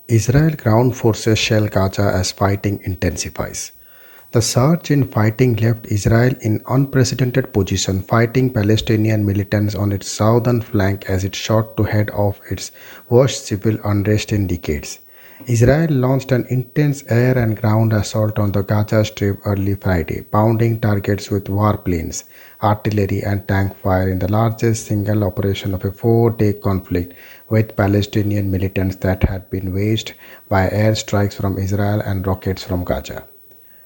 Israel ground forces shell Gaza as fighting intensifies. The surge in fighting left Israel in unprecedented position, fighting Palestinian militants on its southern flank as it sought to head off its worst civil unrest in decades. Israel launched an intense air and ground assault on the Gaza Strip early Friday, pounding targets with warplanes, artillery, and tank fire in the largest single operation of a 4 day conflict with Palestinian militants that had been waged by airstrikes from Israel and rockets from Gaza.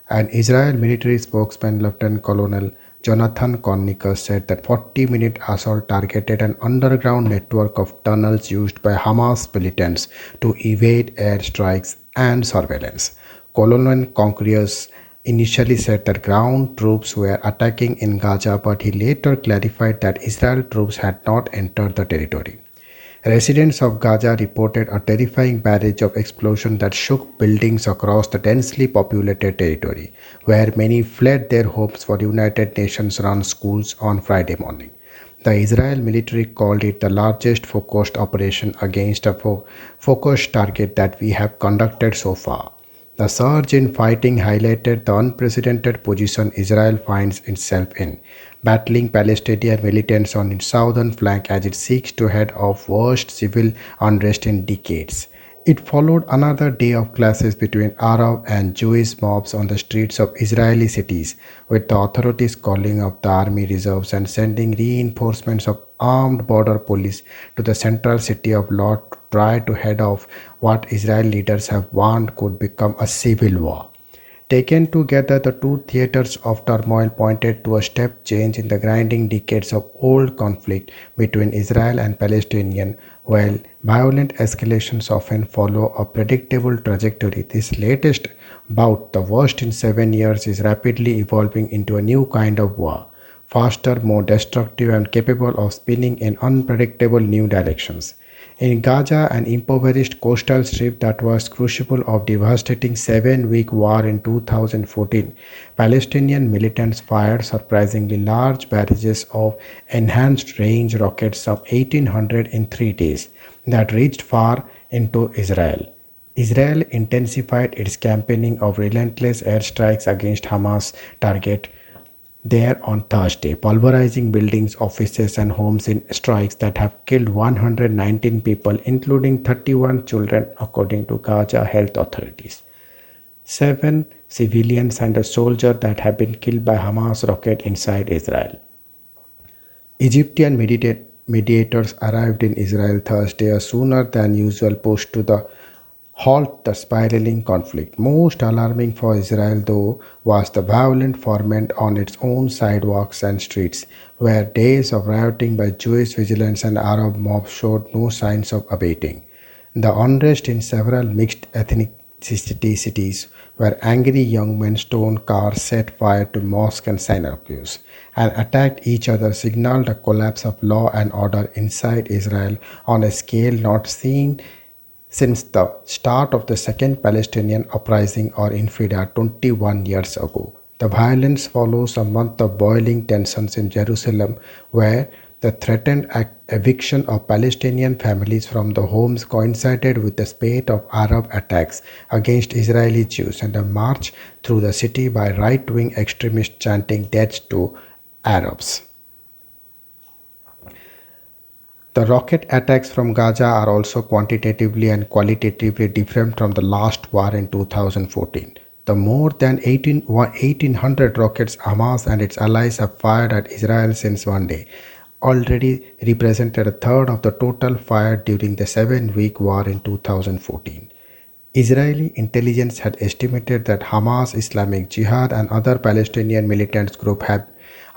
An Israel military spokesman, Lieutenant Colonel Jonathan Connicker, said that 40-minute assault targeted an underground network of tunnels used by Hamas militants to evade airstrikes and surveillance. Colonel Conquerors initially said that ground troops were attacking in Gaza, but he later clarified that Israel troops had not entered the territory. Residents of Gaza reported a terrifying barrage of explosions that shook buildings across the densely populated territory, where many fled their homes for United Nations-run schools on Friday morning. The Israel military called it the largest focused operation against a focused target that we have conducted so far. The surge in fighting highlighted the unprecedented position Israel finds itself in, battling Palestinian militants on its southern flank as it seeks to head off worst civil unrest in decades. It followed another day of clashes between Arab and Jewish mobs on the streets of Israeli cities, with the authorities calling up the army reserves and sending reinforcements of armed border police to the central city of Lod to try to head off what Israel leaders have warned could become a civil war. Taken together, the two theaters of turmoil pointed to a step change in the grinding decades of old conflict between Israel and Palestinians. While violent escalations often follow a predictable trajectory, this latest bout, the worst in 7 years, is rapidly evolving into a new kind of war, faster, more destructive, and capable of spinning in unpredictable new directions. In Gaza, an impoverished coastal strip that was crucible of devastating 7-week war in 2014, Palestinian militants fired surprisingly large barrages of enhanced range rockets of 1800 in 3 days that reached far into Israel. Israel intensified its campaigning of relentless airstrikes against Hamas targets there on Thursday, pulverizing buildings, offices, and homes in strikes that have killed 119 people, including 31 children, according to Gaza health authorities. 7 civilians and a soldier that have been killed by Hamas rocket inside Israel. Egyptian mediators arrived in Israel Thursday, a sooner than usual push to the halt the spiraling conflict. Most alarming for Israel, though, was the violent ferment on its own sidewalks and streets, where days of rioting by Jewish vigilance and Arab mobs showed no signs of abating. The unrest in several mixed ethnicity cities, where angry young men stoned cars, set fire to mosques and synagogues, and attacked each other, signaled a collapse of law and order inside Israel on a scale not seen since the start of the Second Palestinian Uprising or Infida 21 years ago. The violence follows a month of boiling tensions in Jerusalem, where the threatened eviction of Palestinian families from the homes coincided with the spate of Arab attacks against Israeli Jews and a march through the city by right-wing extremists chanting death to Arabs. The rocket attacks from Gaza are also quantitatively and qualitatively different from the last war in 2014. The more than 1,800 rockets Hamas and its allies have fired at Israel since one day already represented a third of the total fired during the 7-week war in 2014. Israeli intelligence had estimated that Hamas, Islamic Jihad, and other Palestinian militant groups have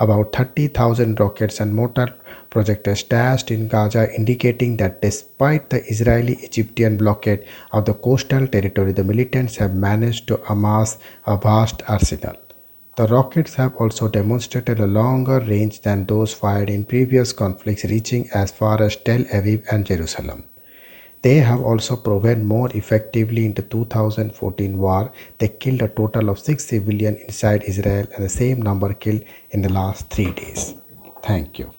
about 30,000 rockets and mortar projectiles stashed in Gaza, indicating that despite the Israeli-Egyptian blockade of the coastal territory, the militants have managed to amass a vast arsenal. The rockets have also demonstrated a longer range than those fired in previous conflicts, reaching as far as Tel Aviv and Jerusalem. They have also proven more effectively in the 2014 war. They killed a total of 6 civilians inside Israel and the same number killed in the last 3 days. Thank you.